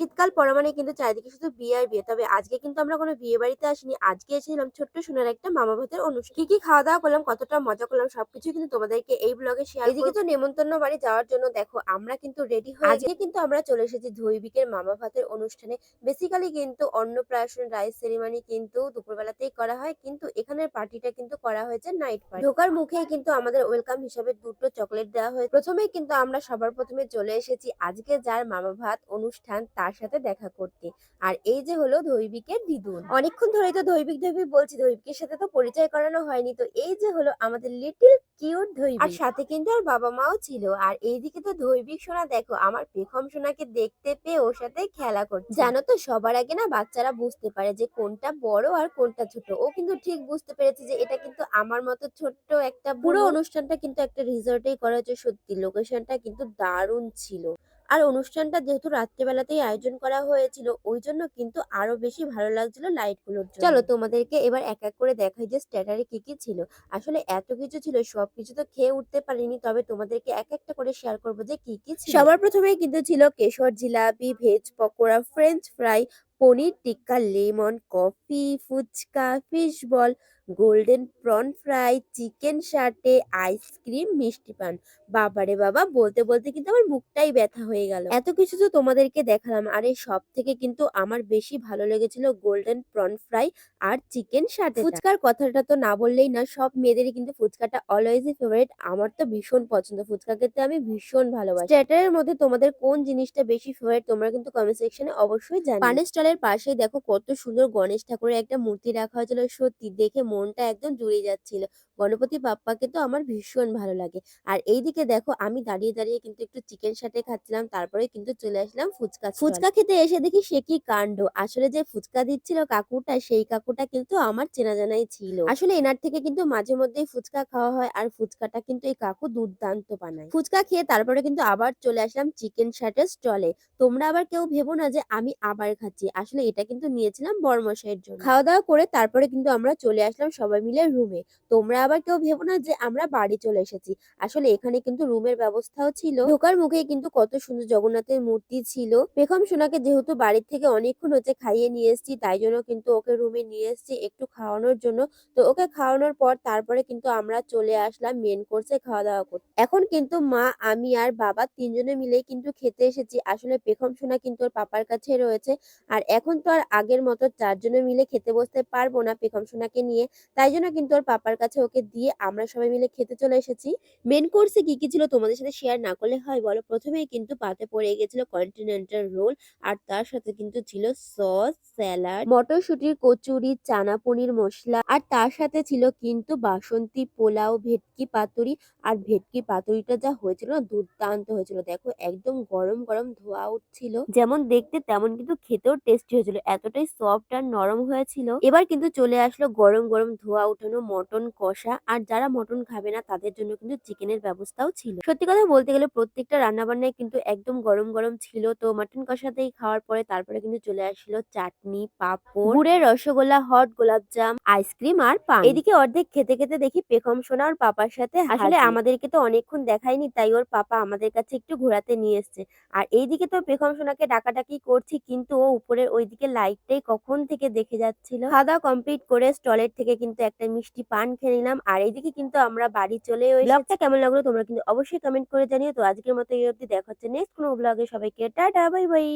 শীতকাল পড়া মানে কিন্তু চারিদিকে শুধু বিয়ে আর বিয়ে। তবে আজকে কিন্তু আমরা কোনো বিয়ে বাড়িতে আসিনি। আজকে এসেছিলাম ছোট্ট সোনার একটা মামা ভাতের অনুষ্ঠান। কি খাওয়া-দাওয়া করলাম, কতটা মজা করলাম সবকিছুই কিন্তু তোমাদেরকে এই ব্লগে শেয়ার করব। এদিকে তো নেমন্তন্ন বাড়ি যাওয়ার জন্য দেখো আমরা কিন্তু রেডি হয়ে আজকে কিন্তু আমরা চলে এসেছি ধৈবিকের মামা ভাতের অনুষ্ঠানে। বেসিক্যালি কিন্তু অন্নপ্রাশন রাইস সেরিমনি কিন্তু দুপুরবেলাতেই করা হয়। কিন্তু এখানের পার্টিটা কিন্তু করা হয়েছে নাইট পার্টি। ঢোকার মুখেই কিন্তু আমাদের ওয়েলকাম হিসেবে দুটো চকলেট দেওয়া হয়েছে। প্রথমেই কিন্তু আমরা সবার প্রথমে চলে এসেছি আজকে যার মামা ভাত অনুষ্ঠান তার সাথে দেখা করতে। আর এই যে হলো ধৈবিকের দিদুন। অনেকক্ষণ ধরেই তো ধৈবিক ধৈবিক বলছি, ধৈবিকের সাথে তো পরিচয় করানো হয়নি। তো এই যে হলো আমাদের লিটল কিউট ধৈবিক, আর সাথে কিন্তু আর বাবা মাও ছিল। আর এইদিকে তো ধৈবিক সোনা দেখো আমার পেখম সোনাকে দেখতে পেয়ে ওর সাথে খেলা করছে। জানো তো সবার আগে না বাচ্চারা বুঝতে পারে যে কোনটা বড় আর কোনটা ছোট। ও কিন্তু ঠিক বুঝতে পেরেছে যে এটা কিন্তু আমার মতো ছোট্ট একটা পুরো অনুষ্ঠানটা কিন্তু একটা রিসর্টেই করা হয়েছে। সত্যি লোকেশনটা কিন্তু দারুণ ছিল। আর অনুষ্ঠানটা যেহেতু রাত্রেবেলাতেই আয়োজন করা হয়েছিল ওই জন্য কিন্তু আরো বেশি ভালো লাগছিল লাইট গুলোর জন্য। চলো তোমাদেরকে এবার এক এক করে দেখাই যে স্ট্যাটারে কি কি ছিল। আসলে এত কিছু ছিল, সবকিছু তো খেয়ে উঠতে পারিনি, তবে তোমাদেরকে এক একটা করে শেয়ার করবো যে কি কি ছিল। সবার প্রথমেই কিন্তু ছিল কেশর জিলাপি, veg pakora, French fry, paneer tikka, lemon, coffee, fuchka, fish ball, golden prawn fry, chicken satay, ice cream, মিষ্টি পান। বাবারে বাবা, বলতে বলতে কিন্তু আমার মুখটাই ব্যথা হয়ে গেল। এত কিছু তো তোমাদেরকে দেখালাম, আর এই সব থেকে কিন্তু আমার বেশি ভালো লেগেছিল গোল্ডেন প্রন ফ্রাই আর চিকেন সাটে। ফুচকার কথাটা তো না বললেই না, সব মেয়েদেরই কিন্তু ফুচকাটা অলওয়েজই ফেভারিট। আমার তো ভীষণ পছন্দ, ফুচকা খেতে আমি ভীষণ ভালোবাসি। স্টার্টারের মধ্যে তোমাদের কোন জিনিসটা বেশি ফেভারিট তোমরা কিন্তু কমেন্ট সেকশনে অবশ্যই জানিও। পানের স্টলের পাশেই দেখো কত সুন্দর গণেশ ঠাকুরের একটা মূর্তি রাখা হয়েছিল। সত্যি দেখে মনটা একদম জুড়িয়ে যাচ্ছিল। গণপতি বাপ্পাকে তো আমার ভীষণ ভালো লাগে। আর এইদিকে দেখো আমি দাঁড়িয়ে দাঁড়িয়ে কিন্তু একটু চিকেন সাটে খাচ্ছিলাম, তারপরে কিন্তু চলে আসলাম ফুচকা স্টল। ফুচকা খেতে এসে দেখি সে কি কাণ্ড! আসলে যে ফুচকা দিচ্ছিল কাকুটা, সেই কাকুটা কিন্তু আমার চেনা জানাই ছিল। আসলে এনার থেকে কিন্তু মাঝে মধ্যেই ফুচকা খাওয়া হয়, আর ফুচকাটা কিন্তু এই কাকু দুর্দান্ত বানায়। ফুচকা খেয়ে তারপরে কিন্তু আবার চলে আসলাম চিকেন সাটের স্টলে। তোমরা আবার কেউ ভেবো না যে আমি আবার খাচ্ছি, আসলে এটা কিন্তু নিয়েছিলাম বড়মশাইয়ের জন্য। খাওয়া দাওয়া করে তারপরে কিন্তু আমরা চলে আসলাম সবাই মিলে রুমে। তোমরা আবার কেউ ভেবো না যে আমরা বাড়ি চলে এসেছি, আসলে এখানে কিন্তু রুমের ব্যবস্থাও ছিল। ঢোকার মুখেই কিন্তু কত সুন্দর জগন্নাথের মূর্তি ছিল। পেখম সোনাকে যেহেতু বাড়ির থেকে অনেকক্ষণ হচ্ছে খাইয়ে নিয়ে এসেছি, তাই জন্য কিন্তু ওকে রুমে নিয়ে এসেছি একটু খাওয়ানোর জন্য। তো ওকে খাওয়ানোর পর তারপরে কিন্তু আমরা চলে আসলাম মেন কোর্সে খাওয়া দাওয়া করতে। এখন কিন্তু মা, আমি আর বাবা তিনজনে মিলেই কিন্তু খেতে এসেছি। আসলে পেখম সোনা কিন্তু ওর পাপার কাছে রয়েছে, আর এখন তো আর আগের মতো চারজনে মিলে খেতে বসতে পারবো না পেখম সোনাকে নিয়ে। তাই জন্য কিন্তু ওর পাপার কাছে ওকে দিয়ে আমরা সবাই মিলে খেতে চলে এসেছি। মেন কোর্সে কি কি ছিল তোমাদের সাথে শেয়ার না করলে হয় বলো? প্রথমেই কিন্তু পাতে পড়ে গেছিল কন্টিনেন্টাল রোল, আর তার সাথে কিন্তু ছিল সস, স্যালাড, মটরশুটির কচুরি, চানা পনির মশলা, আর তার সাথে ছিল কিন্তু বাসন্তী পোলাও, ভেটকি পাতুরি। আর ভেটকি পাতুরিটা যা হয়েছিল না, দুর্দান্ত হয়েছিল। দেখো একদম গরম গরম ধোয়া উঠছিল, যেমন দেখতে তেমন কিন্তু খেতেও টেস্টি হয়েছিল। এতটাই সফট আর নরম হয়েছিল। এবার কিন্তু চলে আসলো গরম গরম ধোয়া উঠানো মটন কষা, আর যারা মটন খাবে না তাদের জন্য কিন্তু চিকেনের ব্যবস্থাও ছিল। সত্যি কথা বলতে গেলে প্রত্যেকটা রান্না বান্নায় কিন্তু একদম গরম গরম ছিল। তো মটন কষাতেই খাওয়ার পরে তারপরে কিন্তু চলে আসলো চাটনি, পাঁপড়, গুড়ের রসগোল্লা, হট গোলাপজাম, আইসক্রিম আর পান। এদিকে অর্ধেক খেতে খেতে দেখি পেখম সোনা ওর পাপার সাথে আসলে আমাদেরকে তো অনেকক্ষণ দেখায়নি, তাই ওর পাপা আমাদের কাছে একটু ঘোরাতে নিয়ে এসছে। আর এইদিকে তো পেখম সোনাকে ডাকাডাকি করছি, কিন্তু ও উপরের ওইদিকে লাইটটাই কখন থেকে দেখে যাচ্ছিল। খাওয়া দাওয়া কমপ্লিট করে স্টলের থেকে কিন্তু একটা মিষ্টি পান খেয়ে নিলাম। আর এইদিকে কিন্তু আমরা বাড়ি চলে এসেছি। ব্লগটা কেমন লাগলো তোমরা কিন্তু অবশ্যই কমেন্ট করে জানিও। তো আজকের মতো এই অবধি, দেখা হচ্ছে নেক্সট কোনো ব্লগে। সবাইকে টাটা, বাই বাই।